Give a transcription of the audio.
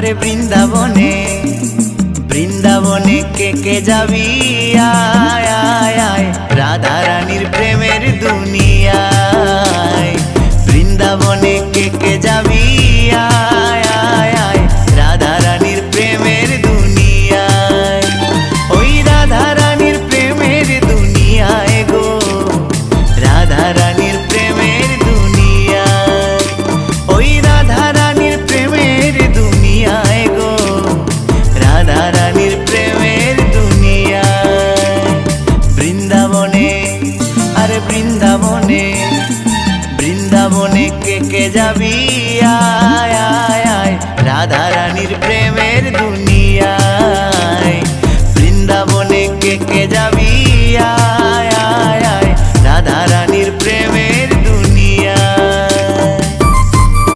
আরে বৃন্দাবনে বৃন্দাবনে কে যাবি আয় আয় আয় রাধা রানীর প্রেমের দুনিয়ায়। বৃন্দাবনে কে যাবি আয় আয় আয় রাধা রানীর প্রেমের দুনিয়ায়। ওই রাধা রানীর প্রেমের দুনিয়ায় গো, রাধা রানীর প্রেমের দুনিয়ায়। ওই রাধা রানীর প্রেমের দুনিয়ায় গো, রাধা রানীর প্রেমের দুনিয়ায়। বৃন্দাবনে আরে বৃন্দাবনে বৃন্দাবনে কে যাবি আয় আয় আয় রাধা রানীর প্রেম